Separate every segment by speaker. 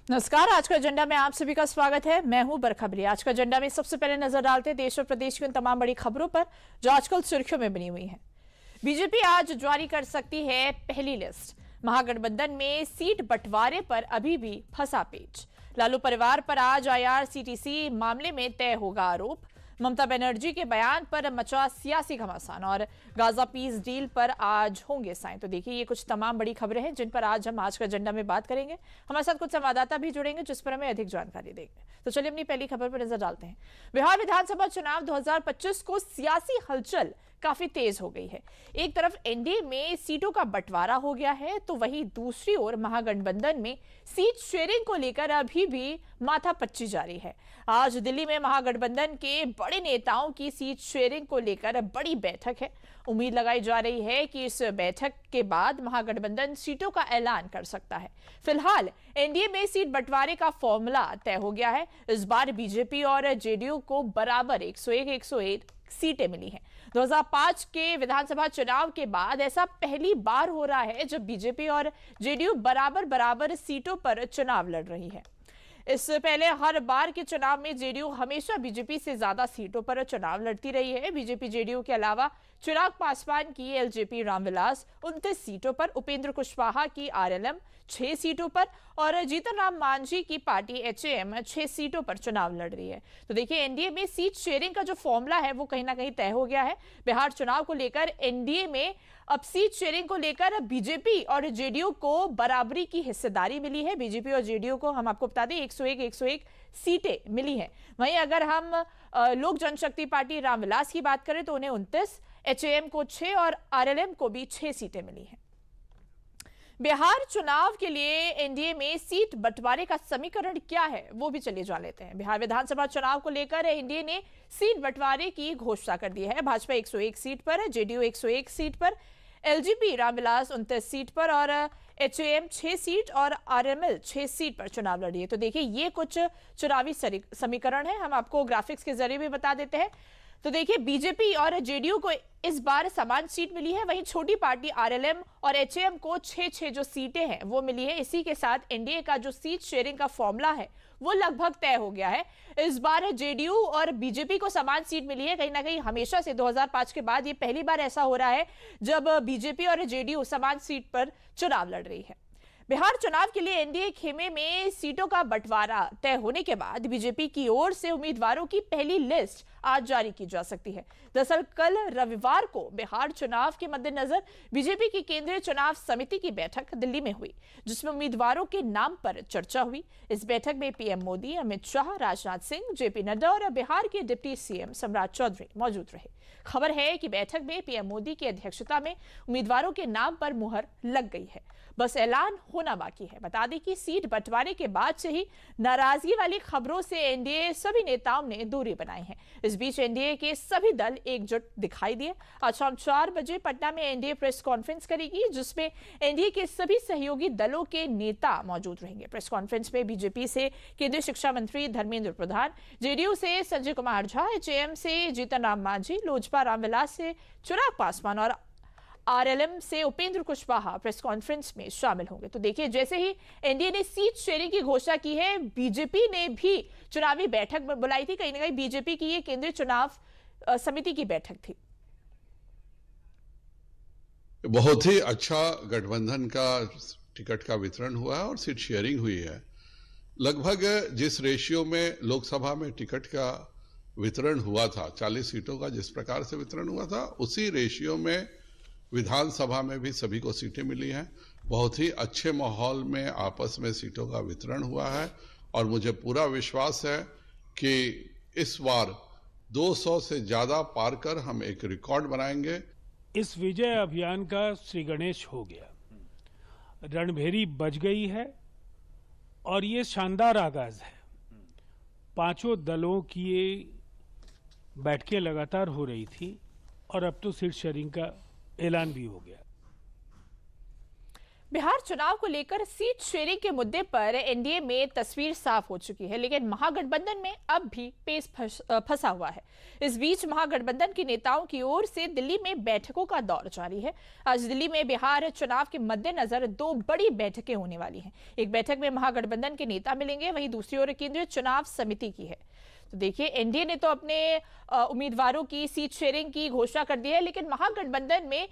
Speaker 1: नमस्कार। आज का एजेंडा में आप सभी का स्वागत है। मैं हूं बरखबरी। आज का एजेंडा में सबसे पहले नजर डालते हैं देश और प्रदेश की उन तमाम बड़ी खबरों पर जो आजकल सुर्खियों में बनी हुई हैं। बीजेपी आज जारी कर सकती है पहली लिस्ट। महागठबंधन में सीट बंटवारे पर अभी भी फंसा पेच। लालू परिवार पर आज आईआरसीटीसी मामले में तय होगा आरोप। ममता बनर्जी के बयान पर मचा सियासी घमासान और गाजा पीस डील पर आज होंगे साइन। तो देखिए, ये कुछ तमाम बड़ी खबरें हैं जिन पर आज हम आज का एजेंडा में बात करेंगे। हमारे साथ कुछ संवाददाता भी जुड़ेंगे जिस पर हमें अधिक जानकारी देंगे। तो चलिए अपनी पहली खबर पर नजर डालते हैं। बिहार विधानसभा चुनाव 2025 को सियासी हलचल काफी तेज हो गई है। एक तरफ एनडीए में सीटों का बंटवारा हो गया है, तो वहीं दूसरी ओर महागठबंधन में सीट शेयरिंग को लेकर अभी भी माथापच्ची जारी है। आज दिल्ली में महागठबंधन के बड़े नेताओं की सीट शेयरिंग को लेकर बड़ी बैठक है। उम्मीद लगाई जा रही है कि इस बैठक के बाद महागठबंधन सीटों का ऐलान कर सकता है। फिलहाल एनडीए में सीट बंटवारे का फॉर्मूला तय हो गया है। इस बार बीजेपी और जेडीयू को बराबर 101 सीटें मिली हैं। 2005 के विधानसभा चुनाव के बाद ऐसा पहली बार हो रहा है जब बीजेपी और जेडीयू बराबर बराबर सीटों पर चुनाव लड़ रही है। इससे पहले हर बार के चुनाव में जेडीयू हमेशा बीजेपी से ज्यादा सीटों पर चुनाव लड़ती रही है। बीजेपी जेडीयू के अलावा चिराग पासवान की एलजेपी रामविलास 29 सीटों पर, उपेंद्र कुशवाहा की आरएलएम 6 सीटों पर और जीतन राम मांझी की पार्टी एचएएम 6 सीटों पर चुनाव लड़ रही है। तो देखिए, एनडीए में सीट शेयरिंग का जो फॉर्मूला है वो कहीं ना कहीं तय हो गया है। बिहार चुनाव को लेकर एनडीए में अब सीट शेयरिंग को लेकर बीजेपी और जेडीयू को बराबरी की हिस्सेदारी मिली है। बीजेपी और जेडीयू को हम आपको बता दें 101 सीटें मिली हैं। वहीं अगर हम लोक जनशक्ति पार्टी रामविलास की बात करें तो उन्हें 29, एचएएम को 6 और आरएलएम को भी 6 सीटें मिली हैं। बिहार चुनाव के लिए एनडीए में सीट बंटवारे का समीकरण क्या है वो भी चलिए जान लेते हैं। बिहार विधानसभा चुनाव को लेकर एनडीए ने सीट बंटवारे की घोषणा कर दी है। भाजपा 101 सीट पर, जेडीयू 101 सीट पर, एलजेपी रामविलास 29 सीट पर और एचएएम 6 सीट और आरएमएल 6 सीट पर चुनाव लड़ी है। तो देखिए, ये कुछ चुनावी समीकरण है। हम आपको ग्राफिक्स के जरिए भी बता देते हैं। तो देखिए, बीजेपी और जेडीयू को इस बार समान सीट मिली है। वहीं छोटी पार्टी आरएलएम और एचएएम को 6-6 जो सीटें हैं वो मिली है। इसी के साथ एनडीए का जो सीट शेयरिंग का फॉर्मूला है वो लगभग तय हो गया है। इस बार जेडीयू और बीजेपी को समान सीट मिली है। कहीं ना कहीं हमेशा से 2005 के बाद ये पहली बार ऐसा हो रहा है जब बीजेपी और जेडीयू समान सीट पर चुनाव लड़ रही है। बिहार चुनाव के लिए एनडीए खेमे में सीटों का बंटवारा तय होने के बाद बीजेपी की ओर से उम्मीदवारों की पहली लिस्ट आज जारी की जा सकती है। दरअसल कल रविवार को बिहार चुनाव के मद्देनजर बीजेपी की केंद्रीय चुनाव समिति की बैठक दिल्ली में हुई, जिसमें उम्मीदवारों के नाम पर चर्चा हुई। इस बैठक में पीएम मोदी, अमित शाह, राजनाथ सिंह, जेपी नड्डा और बिहार के डिप्टी सीएम सम्राट चौधरी मौजूद रहे। खबर है कि बैठक में पीएम मोदी की अध्यक्षता में उम्मीदवारों के नाम पर मुहर लग गई है। बस ऐलान होना बाकी है। बता दें कि सीट बंटवारे के बाद से ही नाराजगी वाली खबरों से एनडीए सभी नेताओं ने दूरी बनाई है। इस बीच एनडीए के सभी दल एकजुट दिखाई दिए। आज शाम 4 बजे पटना में एनडीए प्रेस कॉन्फ्रेंस करेगी, जिसमें एनडीए के सभी सहयोगी दलों के नेता मौजूद रहेंगे। प्रेस कॉन्फ्रेंस में बीजेपी से केंद्रीय शिक्षा मंत्री धर्मेंद्र प्रधान, जेडीयू से संजय कुमार झा, एचएएम से जीतन राम मांझी, लोजपा रामविलास से चिराग पासवान और आरएलएम से उपेंद्र कुशवाहा प्रेस कॉन्फ्रेंस में शामिल होंगे। तो देखिए, जैसे ही एनडीए ने सीट शेयरिंग की घोषणा की है, बीजेपी ने भी चुनावी बैठक बुलाई थी। कहीं ना कहीं बीजेपी की ये केंद्रीय चुनाव समिति की बैठक थी।
Speaker 2: बहुत ही अच्छा गठबंधन का टिकट का वितरण हुआ है और सीट शेयरिंग हुई है। लगभग जिस रेशियो में लोकसभा में टिकट का वितरण हुआ था, 40 सीटों का जिस प्रकार से वितरण हुआ था, उसी रेशियो में विधानसभा में भी सभी को सीटें मिली हैं। बहुत ही अच्छे माहौल में आपस में सीटों का वितरण हुआ है और मुझे पूरा विश्वास है कि इस बार 200 से ज्यादा पार कर हम एक रिकॉर्ड बनाएंगे।
Speaker 3: इस विजय अभियान का श्री गणेश हो गया, रणभेरी बज गई है और ये शानदार आगाज है। पांचों दलों की बैठकें लगातार हो रही थी और अब तो सीट शेयरिंग का ऐलान भी हो गया।
Speaker 1: बिहार चुनाव को लेकर सीट शेयरिंग के मुद्दे पर एनडीए में तस्वीर साफ हो चुकी है, लेकिन महागठबंधन में अब भी पेच फंसा हुआ है। इस बीच महागठबंधन के नेताओं की ओर से दिल्ली में बैठकों का दौर जारी है। आज दिल्ली में बिहार चुनाव के मद्देनजर 2 बड़ी बैठकें होने वाली हैं। एक बैठक में महागठबंधन के नेता मिलेंगे, वहीं दूसरी ओर केंद्रीय चुनाव समिति की है। तो देखिए, एनडीए ने तो अपने उम्मीदवारों की सीट शेयरिंग की घोषणा कर दी है, लेकिन महागठबंधन में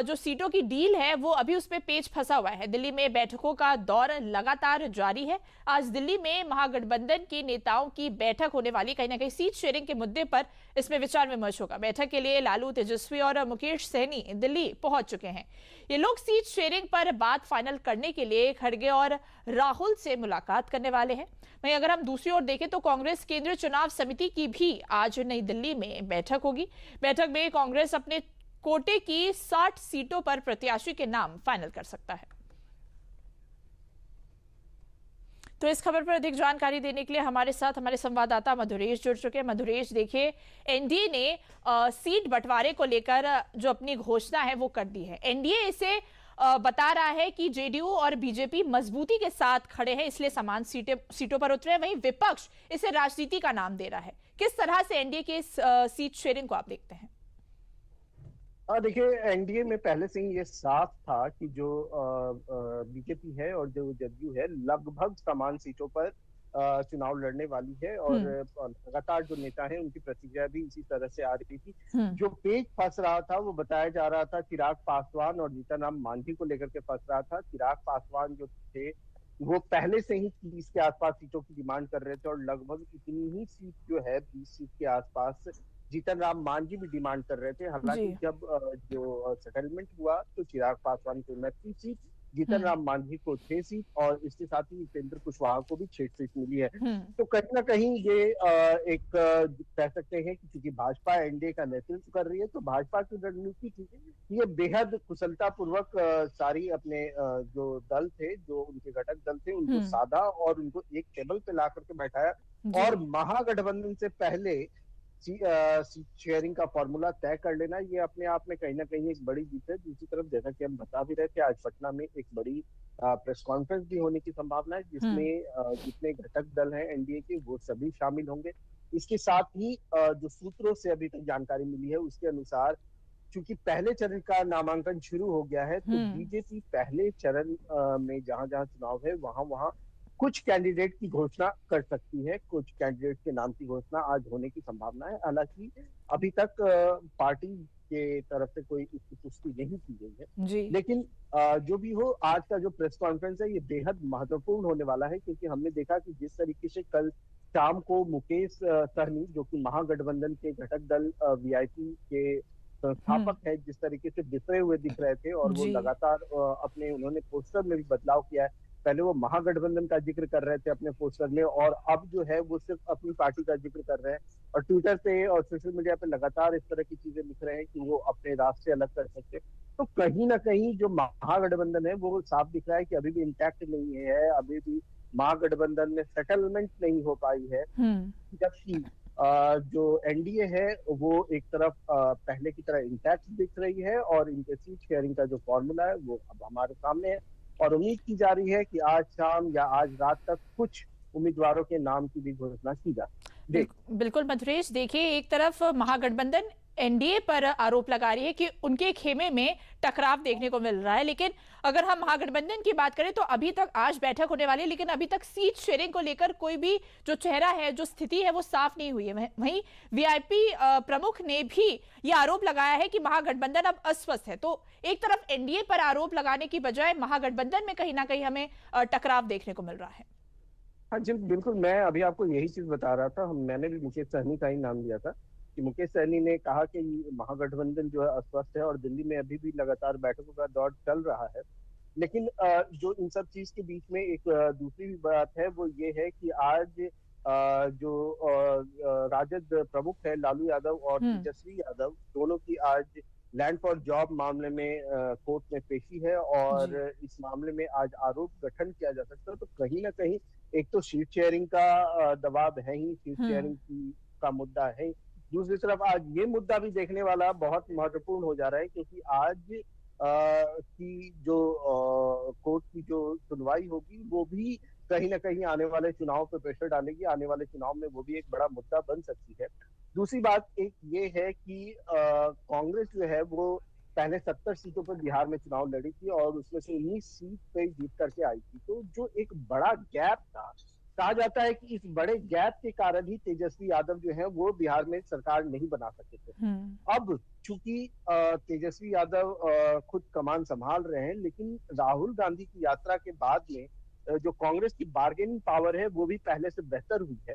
Speaker 1: जो सीटों की डील है वो अभी उस पे पेच फंसा हुआ है। दिल्ली में बैठकों का दौर लगातार जारी है। आज दिल्ली में महागठबंधन के नेताओं की बैठक होने वाली, कहीं ना कहीं सीट शेयरिंग के मुद्दे पर इसमें विचार विमर्श होगा। बैठक के लिए लालू, तेजस्वी और मुकेश सहनी दिल्ली पहुंच चुके हैं। ये लोग सीट शेयरिंग पर बात फाइनल करने के लिए खड़गे और राहुल से मुलाकात करने वाले हैं। वहीं अगर हम दूसरी ओर देखें तो कांग्रेस केंद्रीय चुनाव समिति की भी आज नई दिल्ली में बैठक होगी। बैठक में कांग्रेस अपने कोटे की 60 सीटों पर प्रत्याशी के नाम फाइनल कर सकता है। तो इस खबर पर अधिक जानकारी देने के लिए हमारे साथ हमारे संवाददाता मधुरेश जुड़ चुके हैं। मधुरेश, देखिए, एनडीए ने सीट बंटवारे को लेकर जो अपनी घोषणा है वो कर दी है। एनडीए इसे बता रहा है कि जेडीयू और बीजेपी मजबूती के साथ खड़े हैं, इसलिए समान सीटों पर उतरे हैं। वहीं विपक्ष इसे राजनीति का नाम दे रहा है। किस तरह से एनडीए के इस सीट शेयरिंग को आप देखते हैं?
Speaker 4: देखिए, एनडीए में पहले से ही ये साफ था कि जो बीजेपी है और जो जदयू है लगभग समान सीटों पर चुनाव लड़ने वाली है, और लगातार जो नेता हैं उनकी प्रतिक्रिया भी इसी तरह से आ रही थी। जो पेच फंस रहा था वो बताया जा रहा था चिराग पासवान और जीतन राम मांझी को लेकर के फंस रहा था। चिराग पासवान जो थे वो पहले से ही 30 के आसपास सीटों की डिमांड कर रहे थे, और लगभग इतनी ही सीट जो है 20 सीट के आसपास जीतन राम मांझी भी डिमांड कर रहे थे। हालांकि जब जो सेटलमेंट हुआ तो चिराग पासवान को 29 सीट, जीतन राम मांझी को 6 सीट, और इसके साथ ही उपेंद्र कुशवाहा को भी 6 सीट मिली है। तो कहीं ना कहीं ये एक कह सकते हैं कि चूंकि भाजपा एनडीए का नेतृत्व कर रही है, तो भाजपा की रणनीति की ये बेहद कुशलता पूर्वक सारी अपने जो दल थे, जो उनके घटक दल थे, उनको साधा और उनको एक टेबल पे ला करके बैठाया, और महागठबंधन से पहले सीट शेयरिंग का फॉर्मूला तय कर लेना, ये अपने आप में कहीं ना कहीं एक बड़ी जीत है। दूसरी तरफ जैसा कि हम बता भी रहे थे, आज पटना में एक बड़ी प्रेस कॉन्फ्रेंस भी होने की संभावना है, जिसमें जितने घटक दल हैं एनडीए के वो सभी शामिल होंगे। इसके साथ ही जो सूत्रों से अभी तक जानकारी मिली है उसके अनुसार, चूंकि पहले चरण का नामांकन शुरू हो गया है, तो बीजेपी पहले चरण में जहां जहां चुनाव है वहां कुछ कैंडिडेट की घोषणा कर सकती है। कुछ कैंडिडेट के नाम की घोषणा आज होने की संभावना है। हालांकि अभी तक पार्टी के तरफ से कोई इसकी पुष्टि नहीं की गई है, लेकिन जो भी हो, आज का जो प्रेस कॉन्फ्रेंस है ये बेहद महत्वपूर्ण होने वाला है, क्योंकि हमने देखा कि जिस तरीके से कल शाम को मुकेश सहनी, जो कि महागठबंधन के घटक दल वीआईपी के संस्थापक है, जिस तरीके से बिखरे हुए दिख रहे थे, और वो लगातार उन्होंने पोस्टर में भी बदलाव किया है। पहले वो महागठबंधन का जिक्र कर रहे थे अपने पोस्टर में, और अब जो है वो सिर्फ अपनी पार्टी का जिक्र कर रहे हैं, और ट्विटर पे और सोशल मीडिया पे लगातार इस तरह की चीजें लिख रहे हैं कि वो अपने रास्ते से अलग कर सकते हैं। तो कहीं ना कहीं जो महागठबंधन है वो साफ दिख रहा है कि अभी भी इंटैक्ट नहीं है, अभी भी महागठबंधन में सेटलमेंट नहीं हो पाई है। जबकि जो एनडीए है वो एक तरफ पहले की तरह इंटैक्ट दिख रही है, और इनके सीट शेयरिंग का जो फॉर्मूला है वो अब हमारे सामने है, और उम्मीद की जा रही है कि आज शाम या आज रात तक कुछ उम्मीदवारों के नाम की भी घोषणा की जाए।
Speaker 1: बिल्कुल मधुरेश, देखिए, एक तरफ महागठबंधन एनडीए पर आरोप लगा रही है कि उनके खेमे में टकराव देखने को मिल रहा है, लेकिन अगर हम महागठबंधन की बात करें तो अभी तक आज बैठक होने वाली है, लेकिन अभी तक सीट शेयरिंग को लेकर कोई भी जो चेहरा है, जो स्थिति है वो साफ नहीं हुई है। वहीं वीआईपी प्रमुख ने भी ये आरोप लगाया है कि महागठबंधन अब अस्वस्थ है। तो एक तरफ एनडीए पर आरोप लगाने की बजाय महागठबंधन में कहीं ना कहीं हमें टकराव देखने को मिल रहा है।
Speaker 4: हाँ जी, बिल्कुल, मैं अभी आपको यही चीज बता रहा था। मैंने भी मुकेश सहनी का ही नाम लिया था कि मुकेश सहनी ने कहा कि महागठबंधन जो है अस्वस्थ है, और दिल्ली में अभी भी लगातार बैठकों का दौर चल रहा है। लेकिन जो इन सब चीज के बीच में एक दूसरी भी बात है, वो ये है कि आज जो राजद प्रमुख है लालू यादव और तेजस्वी यादव, दोनों की आज लैंड फॉर जॉब मामले में कोर्ट में पेशी है, और इस मामले में आज आरोप गठन किया जा सकता है। तो कहीं ना कहीं एक तो सीट शेयरिंग का दबाव है ही, सीट शेयरिंग का मुद्दा है। दूसरी तरफ आज ये मुद्दा भी देखने वाला बहुत महत्वपूर्ण हो जा रहा है, क्योंकि आज की जो कोर्ट कोर्ट की जो सुनवाई होगी वो भी कहीं ना कहीं आने वाले चुनाव पे प्रेशर डालेगी। आने वाले चुनाव में वो भी एक बड़ा मुद्दा बन सकती है। दूसरी बात एक ये है कि कांग्रेस जो है वो पहले 70 सीटों पर बिहार में चुनाव लड़ी थी और उसमें से 19 सीट पे जीत करके आई थी। तो जो एक बड़ा गैप था, कहा जाता है कि इस बड़े गैप के कारण ही तेजस्वी यादव जो है वो बिहार में सरकार नहीं बना सके थे। अब चूंकि तेजस्वी यादव खुद कमान संभाल रहे हैं, लेकिन राहुल गांधी की यात्रा के बाद में जो कांग्रेस की बार्गेनिंग पावर है वो भी पहले से बेहतर हुई है।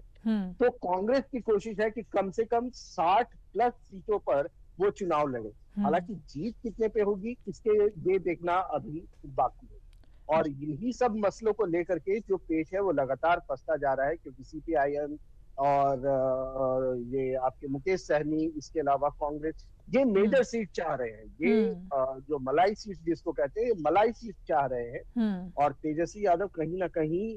Speaker 4: तो कांग्रेस की कोशिश है कि कम से कम 60 प्लस सीटों पर वो चुनाव लड़े। हालांकि जीत कितने पे होगी इसके ये देखना अभी बाकी है। और यही सब मसलों को लेकर के जो पेच है वो लगातार फंसता जा रहा है, क्योंकि सीपीआईएम और ये आपके मुकेश सहनी, इसके अलावा कांग्रेस ये मेजर सीट चाह रहे हैं। ये जो मलाई सीट जिसको कहते हैं, मलाई सीट चाह रहे हैं। और तेजस्वी यादव कहीं ना कहीं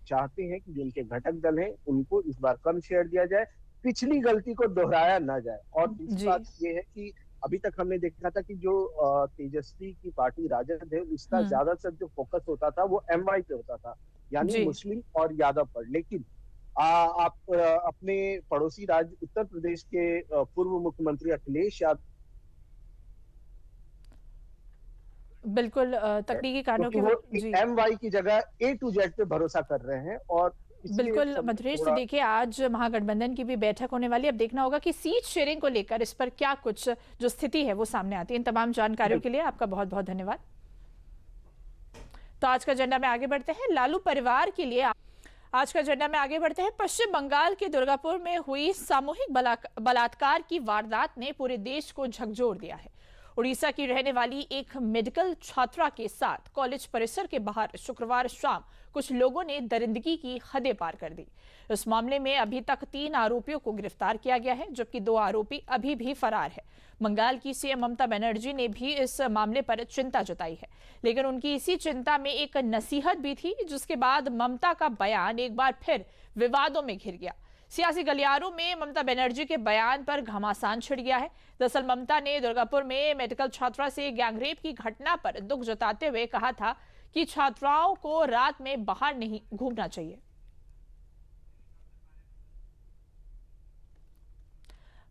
Speaker 4: चाहते हैं कि जो उनके घटक दल हैं उनको इस बार कम शेयर दिया जाए, पिछली गलती को दोहराया ना जाए। और तीसरी बात ये है कि अभी तक हमने देखा था कि जो तेजस्वी की पार्टी राजद है उसका ज्यादातर जो फोकस होता था वो एमवाई पे होता था, यानी मुस्लिम और यादव पर। लेकिन आप अपने पड़ोसी राज्य उत्तर प्रदेश के पूर्व मुख्यमंत्री अखिलेश यादव
Speaker 1: बिल्कुल तकनीकी कारणों की
Speaker 4: एमवाई की जगह A to Z पे भरोसा कर रहे हैं। और
Speaker 1: बिल्कुल मधुरेश, तो देखिए आज महागठबंधन की भी बैठक होने वाली है। अब देखना होगा कि सीट शेयरिंग को लेकर इस पर क्या कुछ जो स्थिति है वो सामने आती है। इन तमाम जानकारियों के लिए आपका बहुत बहुत धन्यवाद। तो आज का एजेंडा में आगे बढ़ते हैं। लालू परिवार के लिए आज का एजेंडा में आगे बढ़ते हैं। पश्चिम बंगाल के दुर्गापुर में हुई सामूहिक बलात्कार की वारदात ने पूरे देश को झकझोर दिया है। उड़ीसा की रहने वाली एक मेडिकल छात्रा के साथ कॉलेज परिसर के बाहर शुक्रवार शाम कुछ लोगों ने दरिंदगी की हदें पार कर दी। इस मामले में अभी तक 3 आरोपियों को गिरफ्तार किया गया है, जबकि 2 आरोपी अभी भी फरार है। बंगाल की सीएम ममता बनर्जी ने भी इस मामले पर चिंता जताई है, लेकिन उनकी इसी चिंता में एक नसीहत भी थी, जिसके बाद ममता का बयान एक बार फिर विवादों में घिर गया। सियासी गलियारों में ममता बनर्जी के बयान पर घमासान छिड़ गया है। दरअसल ममता ने दुर्गापुर में मेडिकल छात्रा से गैंगरेप की घटना पर दुख जताते हुए कहा था कि छात्राओं को रात में बाहर नहीं घूमना चाहिए।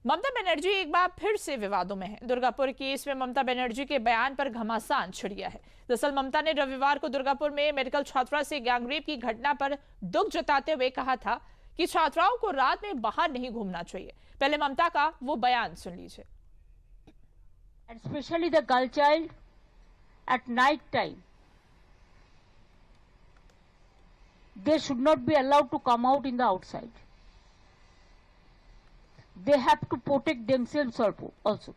Speaker 1: ममता बनर्जी एक बार फिर से विवादों में है। दुर्गापुर केस में ममता बनर्जी के बयान पर घमासान छिड़ गया है। दरअसल ममता ने रविवार को दुर्गापुर में मेडिकल छात्रा से गैंगरेप की घटना पर दुख जताते हुए कहा था कि छात्राओं को रात में बाहर नहीं घूमना चाहिए। पहले ममता का वो बयान सुन लीजिए।
Speaker 5: Especially the girl child at night time, they should not be allowed to come out in the outside. They have to protect themselves also.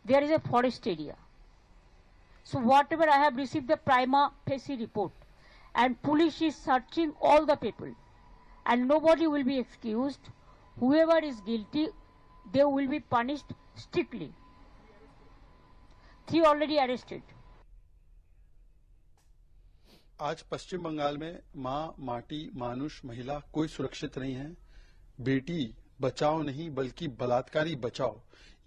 Speaker 5: There is a forest area. So whatever I have received the prima facie report, and police is searching all the people, and nobody will be excused. Whoever is guilty, they will be punished strictly. 3 already arrested.
Speaker 6: आज पश्चिम बंगाल में माँ, माटी, मानुष, महिला कोई सुरक्षित नहीं है। बेटी बचाओ नहीं बल्कि बलात्कारी बचाओ,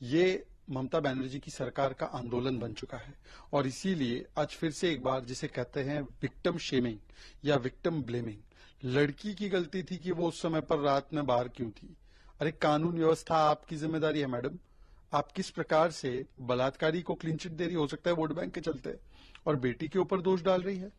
Speaker 6: ये ममता बनर्जी की सरकार का आंदोलन बन चुका है। और इसीलिए आज फिर से एक बार जिसे कहते हैं विक्टिम शेमिंग या विक्टिम ब्लेमिंग, लड़की की गलती थी कि वो उस समय पर रात में बाहर क्यों थी। अरे कानून व्यवस्था आपकी जिम्मेदारी है मैडम। आप किस प्रकार से बलात्कारी को क्लीन चिट दे रही, हो सकता है वोट बैंक के चलते, और बेटी के ऊपर दोष डाल रही है।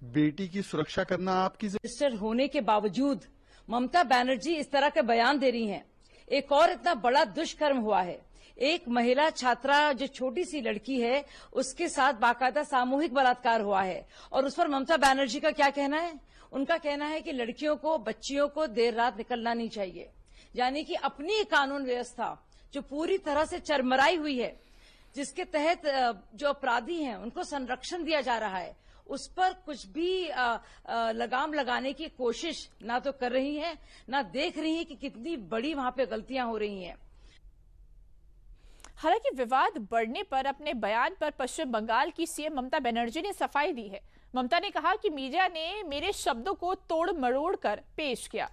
Speaker 6: बेटी की सुरक्षा करना आपकी
Speaker 7: रजिस्टर होने के बावजूद ममता बनर्जी इस तरह के बयान दे रही हैं। एक और इतना बड़ा दुष्कर्म हुआ है। एक महिला छात्रा जो छोटी सी लड़की है उसके साथ बाकायदा सामूहिक बलात्कार हुआ है, और उस पर ममता बनर्जी का क्या कहना है? उनका कहना है कि लड़कियों को, बच्चियों को देर रात निकलना नहीं चाहिए। यानी कि अपनी कानून व्यवस्था जो पूरी तरह से चरमराई हुई है, जिसके तहत जो अपराधी हैं उनको संरक्षण दिया जा रहा है, उस पर कुछ भी लगाम लगाने की कोशिश ना तो कर रही हैं, ना देख रही हैं कि कितनी बड़ी वहां पे गलतियां हो रही हैं।
Speaker 1: हालांकि विवाद बढ़ने पर अपने बयान पर पश्चिम बंगाल की सीएम ममता बनर्जी ने सफाई दी है। ममता ने कहा कि मीडिया ने मेरे शब्दों को तोड़ मरोड़ कर पेश किया।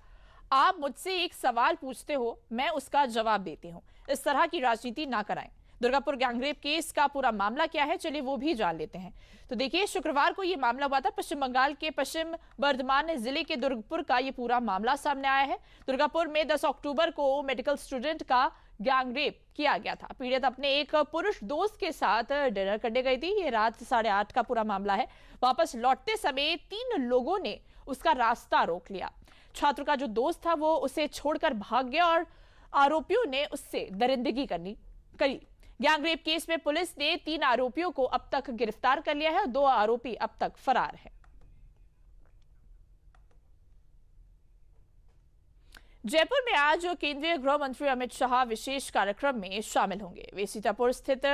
Speaker 1: आप मुझसे एक सवाल पूछते हो, मैं उसका जवाब देती हूं। इस तरह की राजनीति ना कराएं। दुर्गापुर गैंगरेप केस का पूरा मामला क्या है, चलिए वो भी जान लेते हैं। तो देखिए, शुक्रवार को ये मामला हुआ था। पश्चिम बंगाल के पश्चिम बर्धमान जिले के दुर्गापुर का ये पूरा मामला सामने आया है। दुर्गापुर में 10 अक्टूबर को मेडिकल स्टूडेंट का गैंगरेप किया गया था। पीड़ित अपने एक पुरुष दोस्त के साथ डिनर करने गई थी। ये रात 8:30 का पूरा मामला है। वापस लौटते समय 3 लोगों ने उसका रास्ता रोक लिया। छात्र का जो दोस्त था वो उसे छोड़कर भाग गया और आरोपियों ने उससे दरिंदगी करी। गैंगरेप केस में पुलिस ने 3 आरोपियों को अब तक गिरफ्तार कर लिया है और 2 आरोपी अब तक फरार हैं। जयपुर में आज केंद्रीय गृह मंत्री अमित शाह विशेष कार्यक्रम में शामिल होंगे। वे सीतापुर स्थित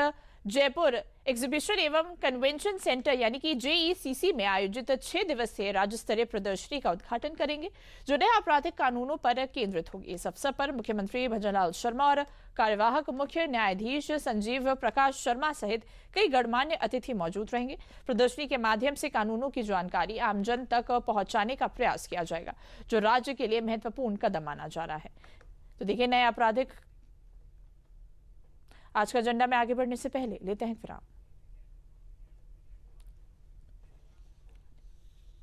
Speaker 1: जयपुर एग्जीबिशन एवं कन्वेंशन सेंटर यानी कि JECC में आयोजित 6 दिवसीय राज्य स्तरीय प्रदर्शनी का उद्घाटन करेंगे, जो नए आपराधिक कानूनों पर केंद्रित होगी। इस अवसर पर मुख्यमंत्री भजनलाल शर्मा और कार्यवाहक मुख्य न्यायाधीश संजीव प्रकाश शर्मा सहित कई गणमान्य अतिथि मौजूद रहेंगे। प्रदर्शनी के माध्यम से कानूनों की जानकारी आमजन तक पहुंचाने का प्रयास किया जाएगा, जो राज्य के लिए महत्वपूर्ण कदम माना जा रहा है। तो देखिए, नए आपराधिक आज का एजेंडा में आगे बढ़ने से पहले लेते हैं विराम।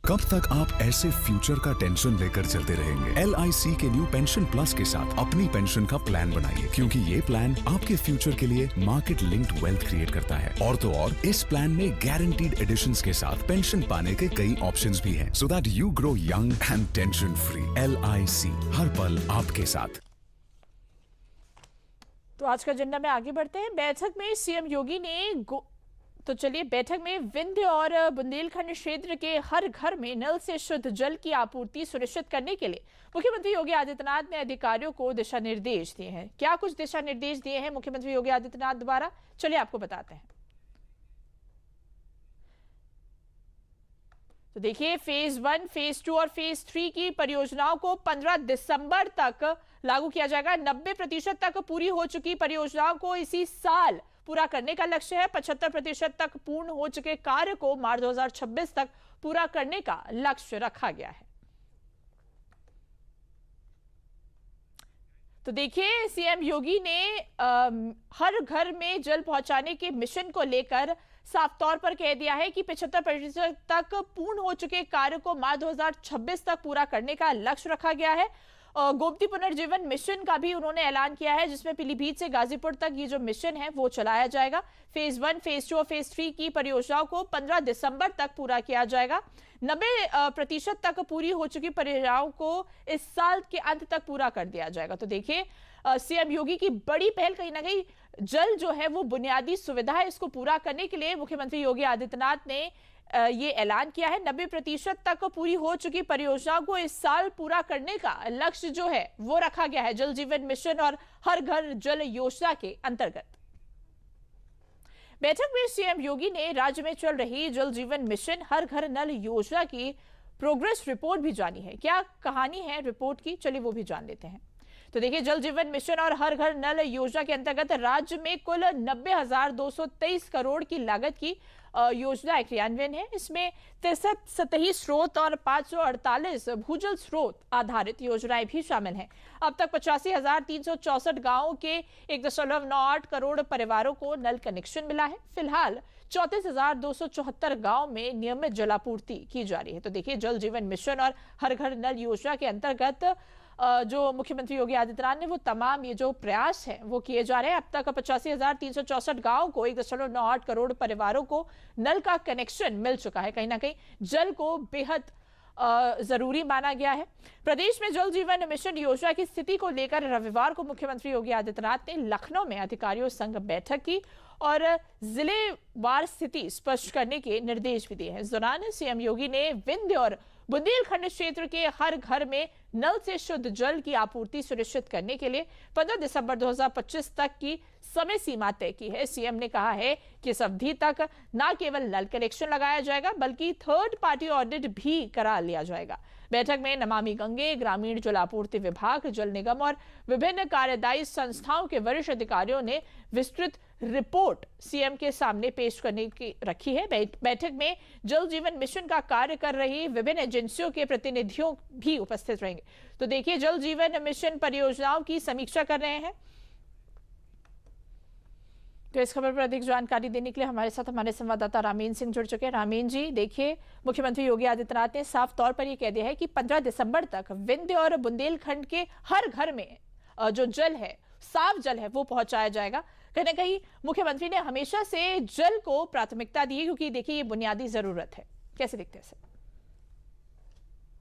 Speaker 8: कब तक आप ऐसे फ्यूचर का टेंशन लेकर चलते रहेंगे? LIC के न्यू पेंशन प्लस के साथ अपनी पेंशन का प्लान बनाइए, क्योंकि ये प्लान आपके फ्यूचर के लिए मार्केट लिंक्ड वेल्थ क्रिएट करता है। और तो और इस प्लान में गारंटीड एडिशंस के साथ पेंशन पाने के कई ऑप्शंस भी हैं, so that you grow young and tension free. LIC, हर पल आपके साथ।
Speaker 1: तो आज का एजेंडा में आगे बढ़ते हैं। बैठक में सीएम योगी ने बैठक में विंध्य और बुंदेलखंड क्षेत्र के हर घर में नल से शुद्ध जल की आपूर्ति सुनिश्चित करने के लिए मुख्यमंत्री योगी आदित्यनाथ ने अधिकारियों को दिशा निर्देश दिए हैं। क्या कुछ दिशा निर्देश दिए हैं मुख्यमंत्री योगी आदित्यनाथ द्वारा, चलिए आपको बताते हैं। तो देखिए, फेज 1, फेज 2 और फेज 3 की परियोजनाओं को 15 दिसंबर तक लागू किया जाएगा। 90% तक पूरी हो चुकी परियोजनाओं को इसी साल पूरा करने का लक्ष्य है। 75% तक पूर्ण हो चुके कार्य को मार्च 2026 तक पूरा करने का लक्ष्य रखा गया है। तो देखिए, सीएम योगी ने हर घर में जल पहुंचाने के मिशन को लेकर साफ तौर पर कह दिया है कि 75% तक पूर्ण हो चुके कार्य को मार्च 2026 तक पूरा करने का लक्ष्य रखा गया है। गोमती पुनर्जीवन मिशन का भी उन्होंने ऐलान किया है, जिसमें पीलीभीत से गाजीपुर तक ये जो मिशन है वो चलाया जाएगा। फेज 1, फेज 2 और फेज 3 की परियोजनाओं को 15 दिसंबर तक पूरा किया जाएगा। 90% तक पूरी हो चुकी परियोजनाओं को इस साल के अंत तक पूरा कर दिया जाएगा। तो देखिए, सीएम योगी की बड़ी पहल, कहीं ना कहीं जल जो है वो बुनियादी सुविधा है, इसको पूरा करने के लिए मुख्यमंत्री योगी आदित्यनाथ ने ये ऐलान किया है। 90% तक पूरी हो चुकी परियोजना को इस साल पूरा करने का लक्ष्य जो है वो रखा गया है, जल जीवन मिशन और हर घर जल योजना के अंतर्गत। बैठक में सीएम योगी ने राज्य में चल रही जल जीवन मिशन हर घर नल योजना की प्रोग्रेस रिपोर्ट भी जानी है। क्या कहानी है रिपोर्ट की, चलिए वो भी जान लेते हैं। तो देखिए, जल जीवन मिशन और हर घर नल योजना के अंतर्गत राज्य में कुल 90,223 करोड़ की लागत की योजना क्रियान्वयन है। इसमें 63 सतही स्रोत और 548 भूजल स्रोत आधारित योजनाएं भी शामिल हैं। अब तक 85,364 गांवों के 1.98 करोड़ परिवारों को नल कनेक्शन मिला है। फिलहाल 34,274 गांव में नियमित जलापूर्ति की जा रही है। तो देखिए, जल जीवन मिशन और हर घर नल योजना के अंतर्गत जो मुख्यमंत्री योगी आदित्यनाथ ने वो तमाम ये जो प्रयास है वो किए जा रहे हैं। अब तक 85,364 गांव को 1.98 करोड़ परिवारों को नल का कनेक्शन मिल चुका है। कहीं ना कहीं जल को बेहद जरूरी माना गया है। प्रदेश में जल जीवन मिशन योजना की स्थिति को लेकर रविवार को मुख्यमंत्री योगी आदित्यनाथ ने लखनऊ में अधिकारियों संग बैठक की और जिलेवार स्थिति स्पष्ट करने के निर्देश भी दिए हैं। इस दौरान सीएम योगी ने विंध्य और बुंदेलखंड क्षेत्र के हर घर में नल से शुद्ध जल की आपूर्ति सुनिश्चित करने के लिए 15 दिसंबर 2025 तक की समय सीमा तय की है। सीएम ने कहा है कि इस अवधि तक न केवल नल कनेक्शन लगाया जाएगा बल्कि थर्ड पार्टी ऑडिट भी करा लिया जाएगा। बैठक में नमामि गंगे, ग्रामीण जल आपूर्ति विभाग, जल निगम और विभिन्न कार्यदायी संस्थाओं के वरिष्ठ अधिकारियों ने विस्तृत रिपोर्ट सीएम के सामने पेश करने की रखी है। बैठक में जल जीवन मिशन का कार्य कर रही विभिन्न एजेंसियों के प्रतिनिधियों भी उपस्थित रहेंगे। तो देखिए, जल जीवन मिशन परियोजनाओं की समीक्षा कर रहे हैं। तो इस खबर पर अधिक जानकारी देने के लिए हमारे साथ हमारे संवाददाता रामीन सिंह जुड़ चुके हैं। रामीन जी, देखिए, मुख्यमंत्री योगी आदित्यनाथ ने साफ तौर पर यह कह दिया है कि 15 दिसंबर तक विंध्य और बुंदेलखंड के हर घर में जो जल है, साफ जल है, वो पहुंचाया जाएगा। कहीं ना कहीं मुख्यमंत्री ने हमेशा से जल को प्राथमिकता दी है, क्योंकि देखिए ये बुनियादी जरूरत है। कैसे दिखते हैं?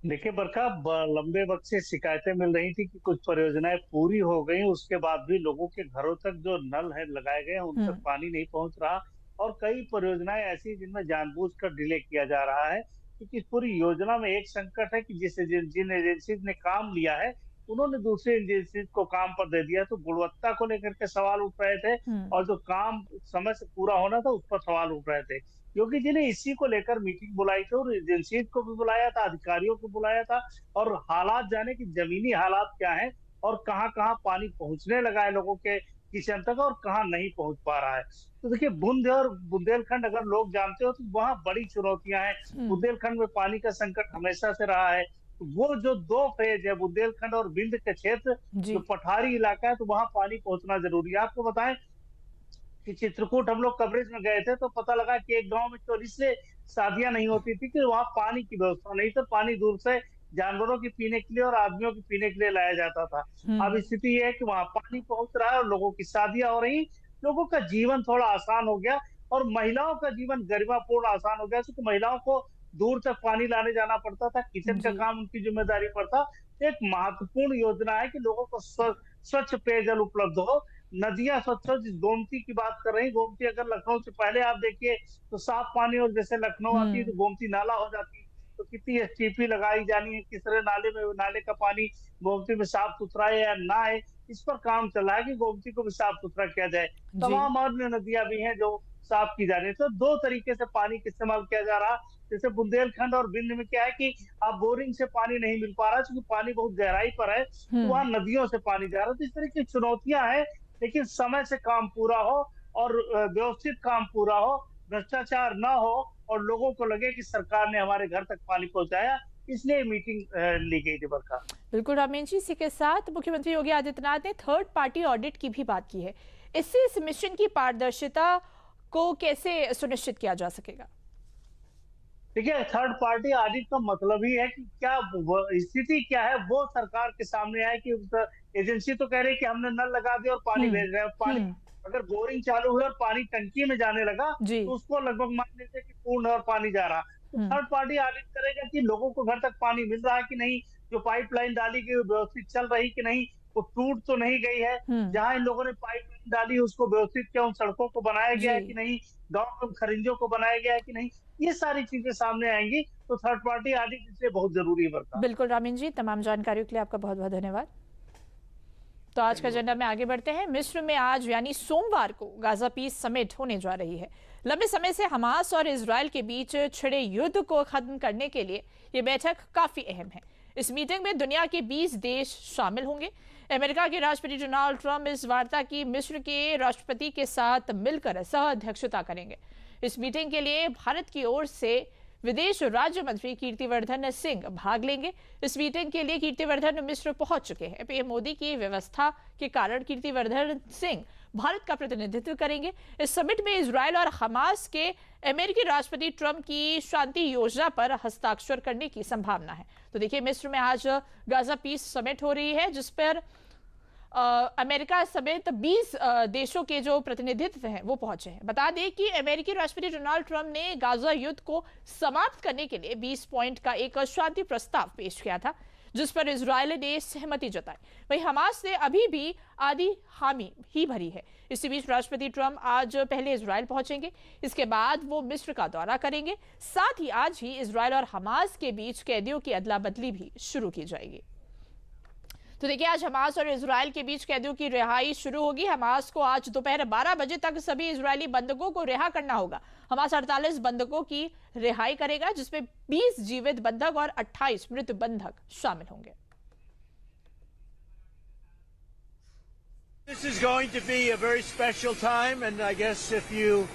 Speaker 9: देखिए बरखा, लंबे वक्त से शिकायतें मिल रही थी कि कुछ परियोजनाएं पूरी हो गई, उसके बाद भी लोगों के घरों तक जो नल है लगाए गए उन तक पानी नहीं पहुंच रहा। और कई परियोजनाएं ऐसी जिनमें जानबूझकर डिले किया जा रहा है, क्योंकि इस पूरी योजना में एक संकट है कि जिन एजेंसी ने काम लिया है उन्होंने दूसरी एजेंसी को काम पर दे दिया, तो गुणवत्ता को लेकर के सवाल उठ रहे थे और जो काम समय से पूरा होना था उस पर सवाल उठ रहे थे। योगी जी ने इसी को लेकर मीटिंग बुलाई थी और एजेंसी को भी बुलाया था, अधिकारियों को बुलाया था और हालात जाने की जमीनी हालात क्या है और कहाँ कहाँ पानी पहुंचने लगा है लोगों के किचन तक और कहाँ नहीं पहुंच पा रहा है। तो देखिए, बूंद और बुंदेलखंड अगर लोग जानते हो तो वहाँ बड़ी चुनौतियां हैं। बुंदेलखंड में पानी का संकट हमेशा से रहा है। वो जो 2 फेज है, बुंदेलखंड और बिंद के क्षेत्र, जो पठारी इलाका है, तो वहां पानी पहुंचना जरूरी है। आपको बताएं कि चित्रकूट हम लोग कवरेज में गए थे तो पता लगा कि एक गांव में 40 से शादियां नहीं होती थी कि वहां पानी की व्यवस्था नहीं, तो पानी दूर से जानवरों के पीने के लिए और आदमियों के पीने के लिए लाया जाता था। अब स्थिति ये है कि वहां पानी पहुंच रहा है और लोगों की शादियां हो रही, लोगों का जीवन थोड़ा आसान हो गया और महिलाओं का जीवन गरिमापूर्ण आसान हो गया, क्योंकि महिलाओं को दूर तक पानी लाने जाना पड़ता था, किचन का काम उनकी जिम्मेदारी पर था। एक महत्वपूर्ण योजना है कि लोगों को स्वच्छ पेयजल उपलब्ध हो, नदियां स्वच्छ हो। जिस गोमती की बात कर रही, गोमती अगर लखनऊ से पहले आप देखिए तो साफ पानी, और जैसे लखनऊ आती है तो गोमती नाला हो जाती है, तो कितनी एसटीपी लगाई जानी है, किस तरह नाले का पानी गोमती में साफ सुथरा है या ना है, इस पर काम चल रहा है कि गोमती को भी साफ सुथरा किया जाए। तमाम अन्य नदियां भी हैं जो साफ की जा रही है। तो 2 तरीके से पानी का इस्तेमाल किया जा रहा। जैसे बुंदेलखंड और बिंद में क्या है कि आप बोरिंग से पानी नहीं मिल पा रहा, क्योंकि पानी बहुत गहराई पर है, तो वहाँ नदियों से पानी जा रहा है। तो इस तरह की चुनौतियां हैं, लेकिन समय से काम पूरा हो और व्यवस्थित काम पूरा हो, भ्रष्टाचार ना हो और लोगों को लगे कि सरकार ने हमारे घर तक पानी पहुंचाया, इसलिए मीटिंग ली गई थी। बरखा,
Speaker 1: बिल्कुल रामीन जी, इसी के साथ मुख्यमंत्री योगी आदित्यनाथ ने थर्ड पार्टी ऑडिट की भी बात की है। इससे इस मिशन की पारदर्शिता को कैसे सुनिश्चित किया जा सकेगा?
Speaker 9: देखिए, थर्ड पार्टी ऑडिट का मतलब ही है कि क्या स्थिति क्या है वो सरकार के सामने आए। कि एजेंसी तो कह रही है कि हमने नल लगा दिया और पानी भेज रहे हैं, पानी अगर बोरिंग चालू हुई और पानी टंकी में जाने लगा तो उसको लगभग मान लेते कि पूर्ण और पानी जा रहा। तो थर्ड पार्टी ऑडिट करेगा कि लोगों को घर तक पानी मिल रहा है कि नहीं, जो पाइपलाइन डाली गई व्यवस्थित चल रही कि नहीं, वो टूट तो नहीं गई है, जहां इन लोगों ने पाइपलाइन डाली उसको व्यवस्थित किया, उन सड़कों को बनाया गया है कि नहीं, गाँव में खरिंजों को बनाया गया है कि नहीं, ये सारी चीजें सामने आएंगी। तो थर्ड पार्टी ऑडिट इसलिए बहुत जरूरी है।
Speaker 1: बिल्कुल रामीन जी, तमाम जानकारियों के लिए आपका बहुत बहुत धन्यवाद। तो आज का एजेंडा में आगे बढ़ते हैं। मिस्र में आज यानी सोमवार को गाजा पीस समिट होने जा रही है। लंबे समय से हमास और इजरायल के बीच छिड़े युद्ध को खत्म करने के लिए ये बैठक काफी अहम है। इस मीटिंग में दुनिया के 20 देश शामिल होंगे। अमेरिका के राष्ट्रपति डोनाल्ड ट्रंप इस वार्ता की मिस्र के राष्ट्रपति के साथ मिलकर सह अध्यक्षता करेंगे। इस मीटिंग के लिए भारत की ओर से विदेश राज्य मंत्री कीर्तिवर्धन सिंह भाग लेंगे। इस मीटिंग के लिए कीर्तिवर्धन मिस्र पहुंच चुके हैं। पीएम मोदी की व्यवस्था के कारण कीर्तिवर्धन सिंह भारत का प्रतिनिधित्व करेंगे। इस समिट में इजरायल और हमास के अमेरिकी राष्ट्रपति ट्रंप की शांति योजना पर हस्ताक्षर करने की संभावना है। तो देखिए, मिस्र में आज गाजा पीस समिट हो रही है, जिस पर अमेरिका समेत 20 देशों के जो प्रतिनिधित्व हैं वो पहुंचे हैं। बता दें कि अमेरिकी राष्ट्रपति डोनाल्ड ट्रंप ने गाजा युद्ध को समाप्त करने के लिए 20 पॉइंट का एक शांति प्रस्ताव पेश किया था, जिस पर इजरायल ने सहमति जताई। वहीं हमास ने अभी भी आधी हामी ही भरी है। इसी बीच राष्ट्रपति ट्रंप आज पहले इजरायल पहुंचेंगे, इसके बाद वो मिस्र का दौरा करेंगे। साथ ही आज ही इजरायल और हमास के बीच कैदियों की अदला बदली भी शुरू की जाएगी। तो देखिए, आज हमास और इजरायल के बीच कैदियों की रिहाई शुरू होगी। हमास को आज दोपहर 12 बजे तक सभी इजरायली बंधकों को रिहा करना होगा। हमास 48 बंधकों की रिहाई करेगा, जिसमें 20 जीवित बंधक और 28 मृत बंधक शामिल होंगे।
Speaker 10: This is going to be a very special time, and I guess if you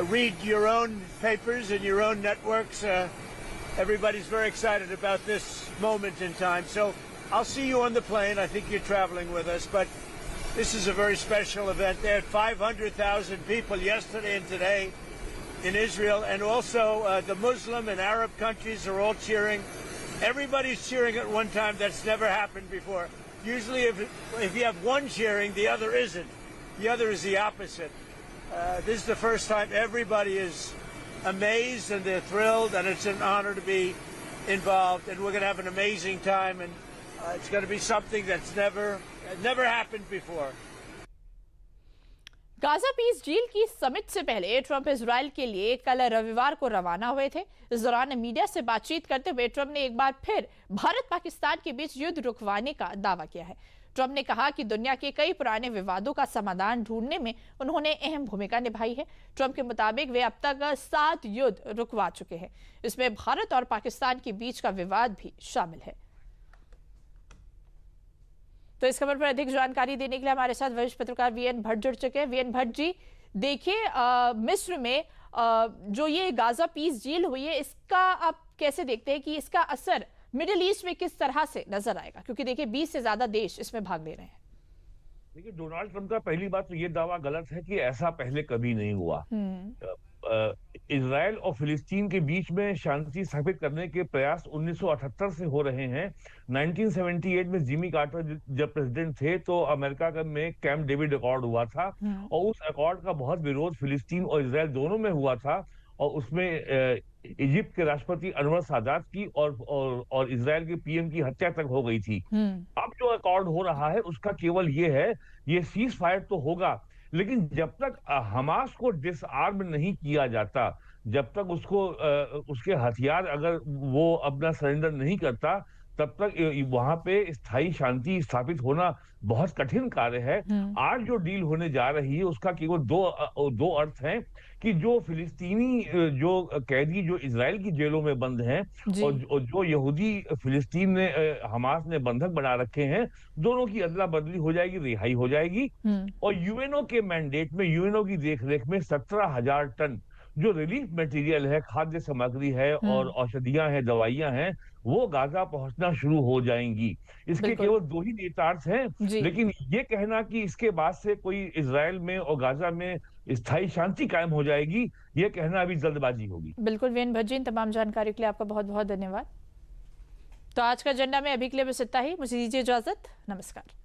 Speaker 10: read your own papers and your own networks, everybody's very excited about this moment in time. So I'll see you on the plane. I think you're traveling with us, but This is a very special event. They had 500,000 people yesterday and today in Israel, and also the Muslim and Arab countries are all cheering. Everybody's cheering at one time. That's never happened before. Usually if you have one cheering, the other isn't. The other is the opposite. This is the first time everybody is amazed and they're thrilled, and it's an honor to be involved, and we're going to have an amazing time, and it's going to be something that's never happened before.
Speaker 1: Gaza peace deal की summit से पहले Trump Israel के लिए कल रविवार को रवाना हुए थे। इस दौरान मीडिया से बातचीत करते हुए ट्रंप ने एक बार फिर भारत पाकिस्तान के बीच युद्ध रुकवाने का दावा किया है। ट्रंप ने कहा कि दुनिया के कई पुराने विवादों का समाधान ढूंढने में उन्होंने अहम भूमिका निभाई है। ट्रंप के मुताबिक वे अब तक 7 युद्ध रुकवा चुके हैं। इसमें भारत और पाकिस्तान के बीच का विवाद भी शामिल है। तो इस खबर पर अधिक जानकारी देने के लिए हमारे साथ वरिष्ठ पत्रकार वीएन भट्ट जुड़ चुके हैं। वीएन भट्ट जी, देखिए मिस्र में जो ये गाजा पीस डील हुई है, इसका आप कैसे देखते हैं कि इसका असर मिडिल ईस्ट में किस तरह से नजर आएगा, क्योंकि देखिए 20 से ज्यादा देश इसमें भाग ले रहे हैं।
Speaker 11: देखिए, डोनाल्ड ट्रंप का पहली बात तो ये दावा गलत है कि ऐसा पहले कभी नहीं हुआ। इजराइल और फिलिस्तीन के बीच में शांति स्थापित करने के प्रयास 1978 से हो रहे हैं। 1978 में जिमी कार्टर जब प्रेसिडेंट थे तो अमेरिका में कैंप डेविड अकॉर्ड हुआ था, और उस अकॉर्ड का बहुत विरोध फिलिस्तीन और इजराइल दोनों में हुआ था, और उसमें इजिप्ट के राष्ट्रपति अनवर सादात की और इजराइल के पीएम की हत्या तक हो गई थी। अब जो अकॉर्ड हो रहा है उसका केवल ये है, ये सीज फायर तो होगा, लेकिन जब तक हमास को डिसआर्म नहीं किया जाता, जब तक उसके हथियार अगर वो अपना सरेंडर नहीं करता, तब तक वहां पे स्थायी शांति स्थापित होना बहुत कठिन कार्य है। आज जो डील होने जा रही है उसका केवल दो अर्थ हैं कि जो फिलिस्तीनी जो कैदी जो इजराइल की जेलों में बंद हैं और जो यहूदी फिलिस्तीन ने हमास ने बंधक बना रखे हैं, दोनों की अदला बदली हो जाएगी, रिहाई हो जाएगी। और यूएनओ के मैंडेट में, यूएनओ की देखरेख में 17,000 टन जो रिलीफ मटेरियल है, खाद्य सामग्री है और औषधियां हैं, दवाइयां हैं, वो गाजा पहुंचना शुरू हो जाएंगी। इसके केवल 2 ही नेतार्थ हैं, लेकिन ये कहना कि इसके बाद से कोई इजराइल में और गाजा में स्थायी शांति कायम हो जाएगी, ये कहना अभी जल्दबाजी होगी।
Speaker 1: बिल्कुल वीएन भट्ट जी, तमाम जानकारी के लिए आपका बहुत बहुत धन्यवाद। तो आज का एजेंडा में अभी के लिए बस इतना ही। मुझे दीजिए इजाजत। नमस्कार।